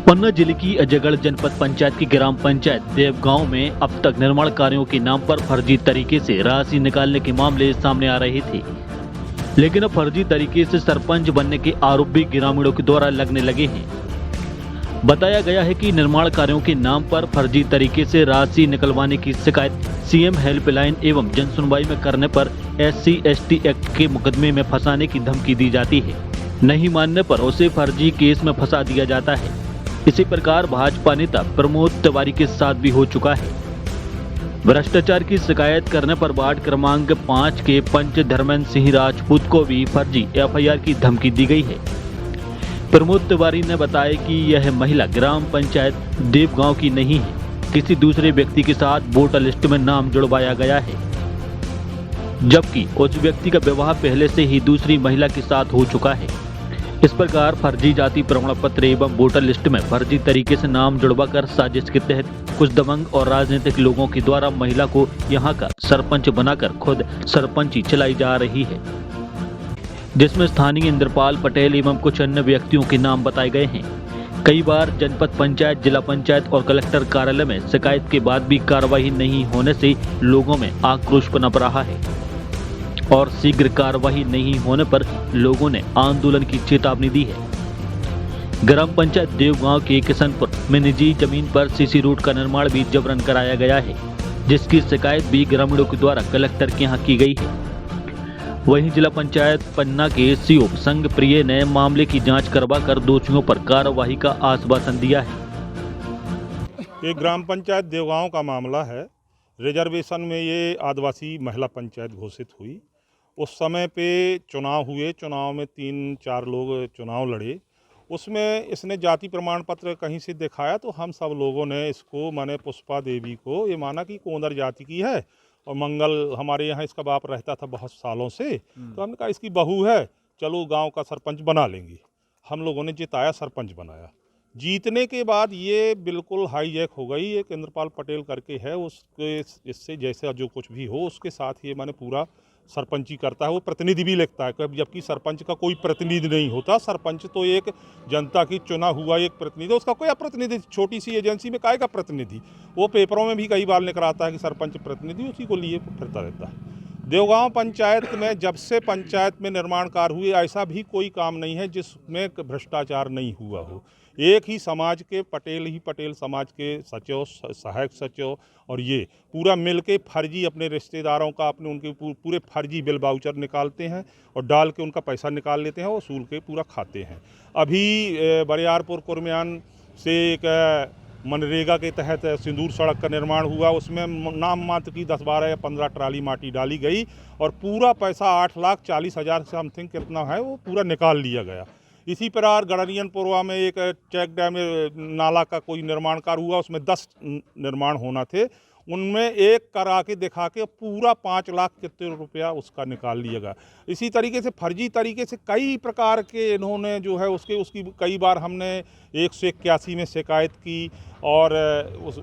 पन्ना जिले की अजयगढ़ जनपद पंचायत की ग्राम पंचायत देवगांव में अब तक निर्माण कार्यों के नाम पर फर्जी तरीके से राशि निकालने के मामले सामने आ रहे थे। लेकिन अब फर्जी तरीके से सरपंच बनने के आरोप भी ग्रामीणों के द्वारा लगने लगे हैं। बताया गया है कि निर्माण कार्यों के नाम पर फर्जी तरीके से राशि निकलवाने की शिकायत सीएम हेल्पलाइन एवं जन सुनवाई में करने पर SC/ST एक्ट के मुकदमे में फंसाने की धमकी दी जाती है। नहीं मानने पर उसे फर्जी केस में फंसा दिया जाता है। इसी प्रकार भाजपा नेता प्रमोद तिवारी के साथ भी हो चुका है। भ्रष्टाचार की शिकायत करने पर वार्ड क्रमांक 5 के पंच धर्मेंद्र सिंह राजपूत को भी फर्जी FIR की धमकी दी गई है। प्रमोद तिवारी ने बताया कि यह महिला ग्राम पंचायत देवगांव की नहीं है, किसी दूसरे व्यक्ति के साथ वोटर लिस्ट में नाम जुड़वाया गया है, जबकि उस व्यक्ति का विवाह पहले से ही दूसरी महिला के साथ हो चुका है। इस प्रकार फर्जी जाति प्रमाण पत्र एवं वोटर लिस्ट में फर्जी तरीके से नाम जुड़वाकर साजिश के तहत कुछ दबंग और राजनीतिक लोगों के द्वारा महिला को यहां का सरपंच बनाकर खुद सरपंची चलाई जा रही है, जिसमें स्थानीय इंद्रपाल पटेल एवं कुछ अन्य व्यक्तियों के नाम बताए गए हैं। कई बार जनपद पंचायत, जिला पंचायत और कलेक्टर कार्यालय में शिकायत के बाद भी कार्रवाई नहीं होने से लोगों में आक्रोश पनप रहा है और शीघ्र कार्रवाई नहीं होने पर लोगों ने आंदोलन की चेतावनी दी है। ग्राम पंचायत देवगांव के किशनपुर में निजी जमीन पर CC रोड का निर्माण भी जबरन कराया गया है, जिसकी शिकायत भी ग्रामीणों के द्वारा कलेक्टर के यहां की गई है। वहीं जिला पंचायत पन्ना के CO संघ प्रिय ने मामले की जांच करवाकर दोषियों पर कार्रवाई का आश्वासन दिया है। ये ग्राम पंचायत देवगांव का मामला है। रिजर्वेशन में ये आदिवासी महिला पंचायत घोषित हुई। उस समय पे चुनाव हुए, चुनाव में 3-4 लोग चुनाव लड़े। उसमें इसने जाति प्रमाण पत्र कहीं से दिखाया तो हम सब लोगों ने इसको, माने पुष्पा देवी को, ये माना कि कोंदर जाति की है और मंगल हमारे यहाँ इसका बाप रहता था बहुत सालों से। तो हमने कहा इसकी बहू है, चलो गांव का सरपंच बना लेंगे। हम लोगों ने जिताया, सरपंच बनाया। जीतने के बाद ये बिल्कुल हाईजैक हो गई। एक इंद्रपाल पटेल करके है, उसके इससे जैसे जो कुछ भी हो उसके साथ ये माने पूरा सरपंची करता है। वो प्रतिनिधि भी लिखता है, जबकि सरपंच का कोई प्रतिनिधि नहीं होता। सरपंच तो एक जनता की चुना हुआ एक प्रतिनिधि, उसका कोई अप्रतिनिधि, छोटी सी एजेंसी में काहे का प्रतिनिधि। वो पेपरों में भी कई बार लेकर आता है कि सरपंच प्रतिनिधि, उसी को लिए फिरता रहता है। देवगांव पंचायत में जब से पंचायत में निर्माण कार्य हुए, ऐसा भी कोई काम नहीं है जिसमें भ्रष्टाचार नहीं हुआ हो। एक ही समाज के पटेल ही पटेल समाज के सचिव, सहायक सचिव और ये पूरा मिलके फर्जी अपने रिश्तेदारों का, अपने उनके पूरे फर्जी बिल वाउचर निकालते हैं और डाल के उनका पैसा निकाल लेते हैं, वसूल के पूरा खाते हैं। अभी बरियारपुर कुरमियान से एक मनरेगा के तहत सिंदूर सड़क का निर्माण हुआ। उसमें नाम मात्र की 10, 12 या 15 ट्राली माटी डाली गई और पूरा पैसा 8,40,000 समथिंग कितना है वो पूरा निकाल लिया गया। इसी प्रकार गड़रियनपुरवा में एक चेक डैम नाला का कोई निर्माण कार्य हुआ, उसमें 10 निर्माण होना थे, उनमें एक करा के दिखा के पूरा 5 लाख कितने रुपया उसका निकाल लिया गया। इसी तरीके से फर्जी तरीके से कई प्रकार के इन्होंने जो है उसकी कई बार हमने 181 में शिकायत की और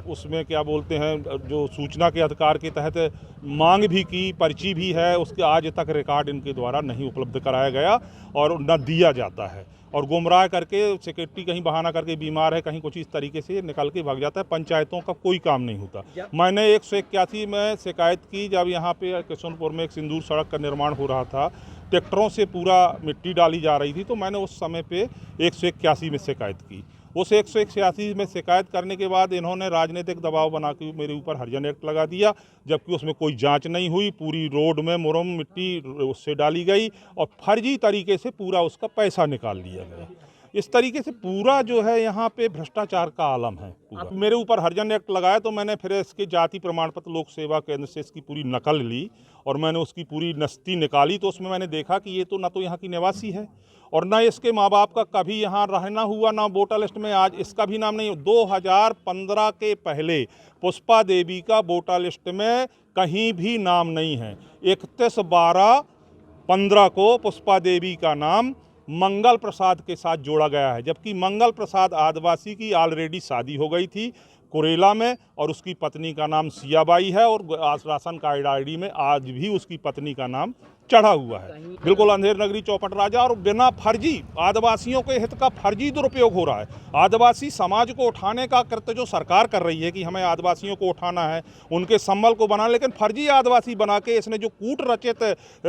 उसमें क्या बोलते हैं, जो सूचना के अधिकार के तहत मांग भी की, पर्ची भी है, उसके आज तक रिकॉर्ड इनके द्वारा नहीं उपलब्ध कराया गया और न दिया जाता है। और गुमराह करके सेक्रेटरी कहीं बहाना करके बीमार है, कहीं कुछ इस तरीके से निकल के भाग जाता है। पंचायतों का कोई काम नहीं होता। मैंने 181 में शिकायत की जब यहाँ पे किशनपुर में एक सिंदूर सड़क का निर्माण हो रहा था, ट्रैक्टरों से पूरा मिट्टी डाली जा रही थी, तो मैंने उस समय पे 181 में शिकायत की। उस 186 में शिकायत करने के बाद इन्होंने राजनीतिक दबाव बना के मेरे ऊपर हरिजन एक्ट लगा दिया, जबकि उसमें कोई जांच नहीं हुई। पूरी रोड में मुरम मिट्टी उससे डाली गई और फर्जी तरीके से पूरा उसका पैसा निकाल लिया गया। इस तरीके से पूरा जो है यहाँ पे भ्रष्टाचार का आलम है पूरा। मेरे ऊपर हरिजन एक्ट लगाया तो मैंने फिर इसके जाति प्रमाण पत्र लोक सेवा केंद्र से इसकी पूरी नकल ली और मैंने उसकी पूरी नस्ती निकाली। तो उसमें मैंने देखा कि ये तो ना तो यहाँ की निवासी है और ना इसके माँ बाप का कभी यहाँ रहना हुआ, ना वोटर लिस्ट में आज इसका भी नाम नहीं। 2015 के पहले पुष्पा देवी का वोटर लिस्ट में कहीं भी नाम नहीं है। 31/12/15 को पुष्पा देवी का नाम मंगल प्रसाद के साथ जोड़ा गया है, जबकि मंगल प्रसाद आदिवासी की ऑलरेडी शादी हो गई थी। कुरेला में, और उसकी पत्नी का नाम सियाबाई है, और राशन कार्ड आईडी में आज भी उसकी पत्नी का नाम चढ़ा हुआ है। बिल्कुल अंधेर नगरी चौपट राजा, और बिना फर्जी आदिवासियों के हित का फर्जी दुरुपयोग हो रहा है। आदिवासी समाज को उठाने का कृत्य जो सरकार कर रही है कि हमें आदिवासियों को उठाना है, उनके संबल को बनाना, लेकिन फर्जी आदिवासी बना के इसने जो कूट रचित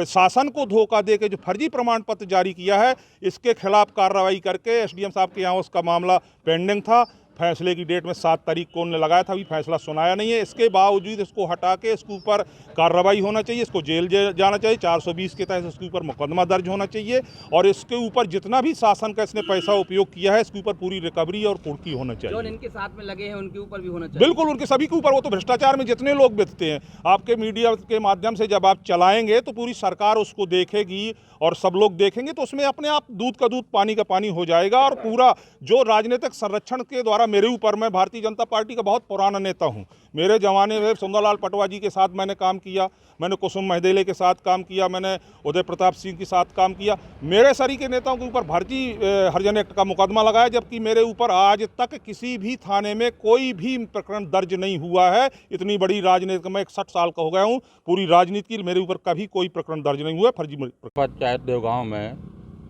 शासन को धोखा दे के जो फर्जी प्रमाण पत्र जारी किया है, इसके खिलाफ कार्रवाई करके एसडीएम साहब के यहाँ उसका मामला पेंडिंग था। फैसले की डेट में 7 तारीख को उन्होंने लगाया था, अभी फैसला सुनाया नहीं है। इसके बावजूद इसको हटा के इसके ऊपर कार्रवाई होना चाहिए, इसको जेल जाना चाहिए, 420 के तहत इसके ऊपर मुकदमा दर्ज होना चाहिए, और इसके ऊपर जितना भी शासन का इसने पैसा उपयोग किया है इसके ऊपर पूरी रिकवरी और पूर्ति होना चाहिए। जो इनके साथ में लगे हैं उनके ऊपर भी होना चाहिए। बिल्कुल, उनके सभी के ऊपर। वो तो भ्रष्टाचार में जितने लोग बिकते हैं, आपके मीडिया के माध्यम से जब आप चलाएंगे तो पूरी सरकार उसको देखेगी और सब लोग देखेंगे, तो उसमें अपने आप दूध का दूध पानी का पानी हो जाएगा। और पूरा जो राजनीतिक संरक्षण के द्वारा मेरे ऊपर, मैं भारतीय जनता पार्टी का बहुत पुराना नेता हूं। मेरे जमाने में सुंदरलाल पटवा जी के साथ मैंने काम किया, मैंने कुसुम महदेले के साथ काम किया, मैंने उदय प्रताप सिंह के साथ काम किया। मेरे सरी के नेताओं के ऊपर भर्ती हरिजन एक्ट का मुकदमा लगाया, जबकि मेरे ऊपर आज तक किसी भी थाने में कोई भी प्रकरण दर्ज नहीं हुआ है। इतनी बड़ी राजनीति, मैं 61 साल का हो गया हूँ, पूरी राजनीति की मेरे ऊपर कभी कोई प्रकरण दर्ज नहीं हुआ है फर्जी। पंचायत देवगांव में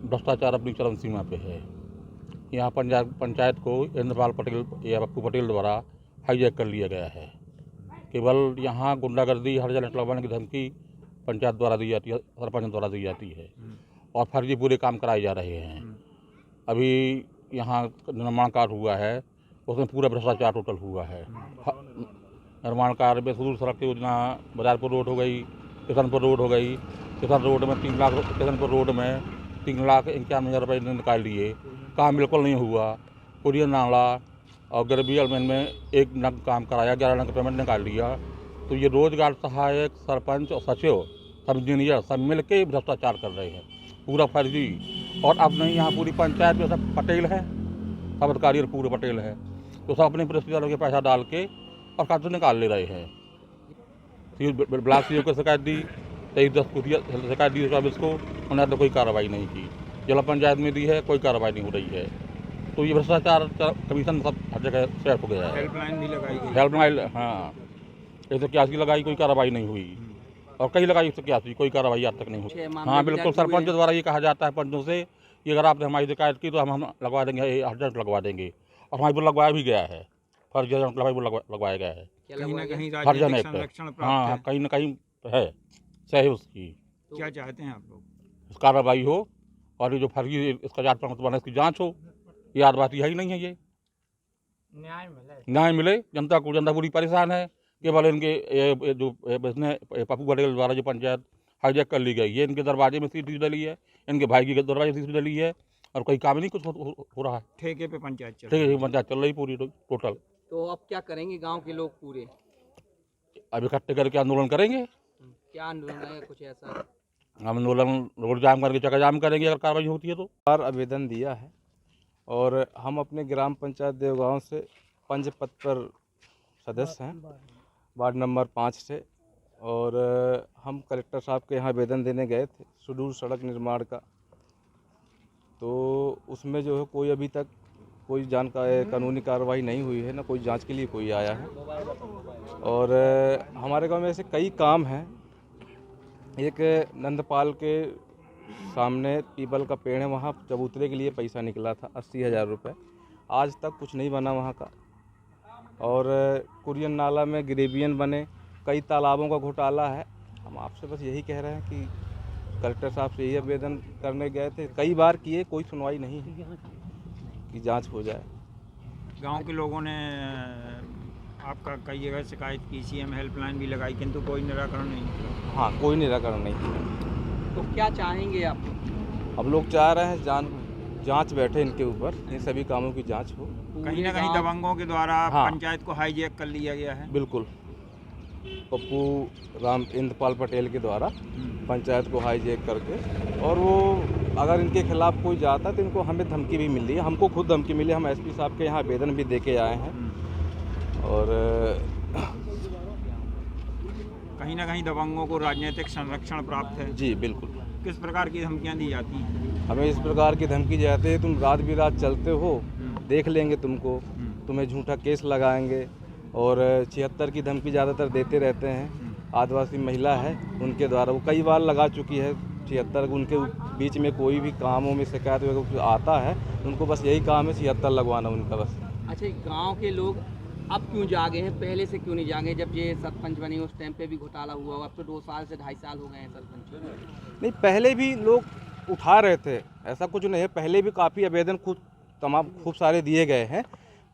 भ्रष्टाचार अपनी चरम सीमा पे है। यहाँ पंचायत को इंद्रपाल पटेल या पप्पू पटेल द्वारा हाईजैक कर लिया गया है। केवल यहाँ गुंडागर्दी, हरिजन एक्ट लगाने की धमकी पंचायत द्वारा दी जाती है, सरपंच द्वारा दी जाती है, और फर्जी पूरे काम कराए जा रहे हैं। अभी यहाँ निर्माण कार्य हुआ है, उसमें पूरा भ्रष्टाचार टोटल हुआ है। निर्माण कार्य में सुदूर सड़क योजना, बाजारपुर रोड हो गई, किशनपुर रोड हो गई। किशन रोड में 3 लाख, किशनपुर रोड में 3,51,000 रुपये निकाल लिए, काम बिल्कुल नहीं हुआ। कुरियन नाला और गरीबी अलमेन में 1 नग काम कराया, 11 नग पेमेंट निकाल लिया। तो ये रोजगार सहायक, सरपंच और सचिव, सब इंजीनियर सब मिल के भ्रष्टाचार कर रहे हैं, पूरा फर्जी। और अब नहीं, यहाँ पूरी पंचायत में सब पटेल है, सब अधिकारी पूरे पटेल है, तो सब अपने रिश्तेदारों के पैसा डाल के और खाते निकाल ले रहे हैं। ब्लॉक सी को शिकायत दी, 23/10 को शिकायत दी 24 को, उन्होंने तो कोई कार्रवाई नहीं की। जिला पंचायत में दी है, कोई कार्रवाई नहीं हो रही है। तो ये भ्रष्टाचार कमीशन सब हर जगह सेट हो गया है। हेल्पलाइन भी लगाई गई। हेल्पलाइन, हाँ, 181 लगाई, कोई कार्रवाई नहीं हुई, और कई लगाई 181, कोई कार्रवाई आज तक नहीं हुई। हाँ बिल्कुल, सरपंच द्वारा ये कहा जाता है पंचों से कि अगर आपने हमारी शिकायत की तो हम लगवा देंगे, अर्जेंट लगवा देंगे, और हमारे पर लगवाया भी गया है, फर्जी लगवाया गया है। कहीं ना कहीं हरिजन एक्ट, हाँ, कहीं ना कहीं है सही उसकी। क्या चाहते हैं आप लोग? कार्रवाई हो, और ये जो फर्जी इसका जांच प्रमाण बना, इसकी जांच हो। ये आदिवासी है ही नहीं है, ये न्याय मिले जनता को। जनता पूरी परेशान है। केवल इनके जो पप्पू पटेल द्वारा जो पंचायत हाईजैक कर ली गई है, इनके दरवाजे में सीट डली है, इनके भाई के दरवाजे सीट डली है, और कोई काम नहीं कुछ हो रहा है। ठेके पे पंचायत चल रही पूरी टोटल। तो अब क्या करेंगे गांव के लोग पूरे? अब इकट्ठे करके आंदोलन करेंगे। क्या आंदोलन है, कुछ ऐसा? आंदोलन, रोड जाम करके चक्का जाम करेंगे अगर कार्रवाई होती है तो। आवेदन दिया है, और हम अपने ग्राम पंचायत देवगांव से पंच पद पर सदस्य हैं, वार्ड नंबर 5 से। और हम कलेक्टर साहब के यहाँ आवेदन देने गए थे सुदूर सड़क निर्माण का। तो उसमें जो है कोई अभी तक कोई कानूनी कार्रवाई नहीं हुई है, ना कोई जांच के लिए कोई आया है। और हमारे गांव में ऐसे कई काम हैं। एक नंदपाल के सामने पीपल का पेड़ है, वहाँ चबूतरे के लिए पैसा निकला था 80,000 रुपये, आज तक कुछ नहीं बना वहाँ का। और कुरियन नाला में ग्रेवियन बने, कई तालाबों का घोटाला है। हम आपसे बस यही कह रहे हैं कि कलेक्टर साहब से यही आवेदन करने गए थे, कई बार किए, कोई सुनवाई नहीं है कि जांच हो जाए। गांव के लोगों ने आपका कई जगह शिकायत की, सीएम हेल्पलाइन भी लगाई, किंतु कोई निराकरण नहीं किया। हाँ, कोई निराकरण नहीं किया। तो क्या चाहेंगे आप? अब लोग चाह रहे हैं जांच बैठे इनके ऊपर, इन सभी कामों की जांच हो। कहीं ना कहीं दबंगों के द्वारा हाँ, पंचायत को हाईजैक कर लिया गया है। बिल्कुल, पप्पू राम इंद्रपाल पटेल के द्वारा पंचायत को हाईजैक करके। और वो अगर इनके खिलाफ कोई जाता है तो इनको हमें धमकी भी मिल रही है, हमको खुद धमकी मिली। हम एसपी साहब के यहाँ आवेदन भी दे के आए हैं। और कहीं ना कहीं दबंगों को राजनीतिक संरक्षण प्राप्त है। जी बिल्कुल। किस प्रकार की धमकियां दी जाती हैं? हमें इस प्रकार की धमकी जाती है, तुम रात बिरात चलते हो, देख लेंगे तुमको, तुम्हें झूठा केस लगाएंगे, और 76 की धमकी ज़्यादातर देते रहते हैं। आदिवासी महिला है, उनके द्वारा वो कई बार लगा चुकी है 76। उनके बीच में कोई भी कामों में शिकायत वगैरह कुछ आता है, उनको बस यही काम है 76 लगवाना उनका बस। अच्छा, गांव के लोग अब क्यों जागे हैं, पहले से क्यों नहीं जागे? जब ये सरपंच बने उस टाइम पे भी घोटाला हुआ, अब तो 2 साल से 2.5 साल हो गए हैं सरपंच। नहीं, पहले भी लोग उठा रहे थे, ऐसा कुछ नहीं है। पहले भी काफ़ी आवेदन खूब सारे दिए गए हैं,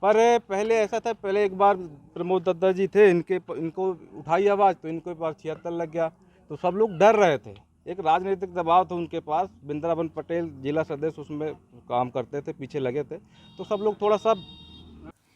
पर पहले ऐसा था, पहले एक बार प्रमोद दत्ता जी थे, इनको उठाई आवाज़ तो इनके पास 76 लग गया, तो सब लोग डर रहे थे। एक राजनीतिक दबाव था उनके पास। वृंदावन पटेल जिला सदस्य उसमें काम करते थे, पीछे लगे थे, तो सब लोग थोड़ा सा।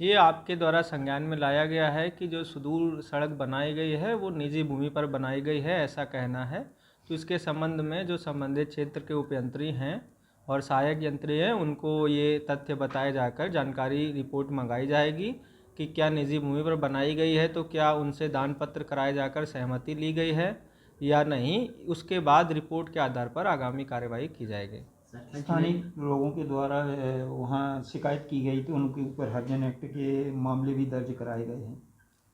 ये आपके द्वारा संज्ञान में लाया गया है कि जो सुदूर सड़क बनाई गई है वो निजी भूमि पर बनाई गई है, ऐसा कहना है। तो इसके संबंध में जो संबंधित क्षेत्र के उपयंत्री हैं और सहायक यंत्री हैं, उनको ये तथ्य बताए जाकर जानकारी रिपोर्ट मंगाई जाएगी कि क्या निजी भूमि पर बनाई गई है, तो क्या उनसे दान पत्र कराए जाकर सहमति ली गई है या नहीं। उसके बाद रिपोर्ट के आधार पर आगामी कार्यवाही की जाएगी। स्थानीय लोगों के द्वारा वहाँ शिकायत की गई तो उनके ऊपर हरिजन एक्ट के मामले भी दर्ज कराए गए हैं।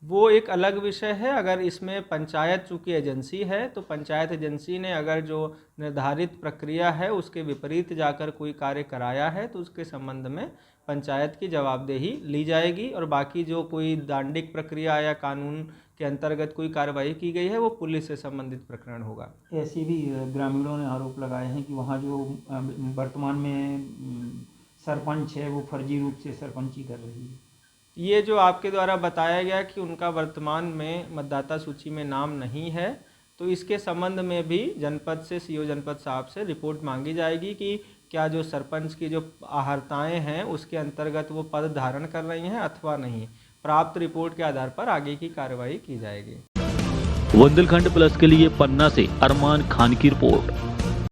वो एक अलग विषय है। अगर इसमें पंचायत चूँकि एजेंसी है, तो पंचायत एजेंसी ने अगर जो निर्धारित प्रक्रिया है उसके विपरीत जाकर कोई कार्य कराया है तो उसके संबंध में पंचायत की जवाबदेही ली जाएगी, और बाकी जो कोई दांडिक प्रक्रिया या कानून के अंतर्गत कोई कार्रवाई की गई है वो पुलिस से संबंधित प्रकरण होगा। ऐसे भी ग्रामीणों ने आरोप लगाए हैं कि वहाँ जो वर्तमान में सरपंच है वो फर्जी रूप से सरपंची कर रही है। ये जो आपके द्वारा बताया गया कि उनका वर्तमान में मतदाता सूची में नाम नहीं है, तो इसके संबंध में भी जनपद से सीओ जनपद साहब से रिपोर्ट मांगी जाएगी कि क्या जो सरपंच की जो अहर्ताएँ हैं उसके अंतर्गत वो पद धारण कर रही हैं अथवा नहीं। प्राप्त रिपोर्ट के आधार पर आगे की कार्रवाई की जाएगी। बुंदेलखंड प्लस के लिए पन्ना से अरमान खान की रिपोर्ट।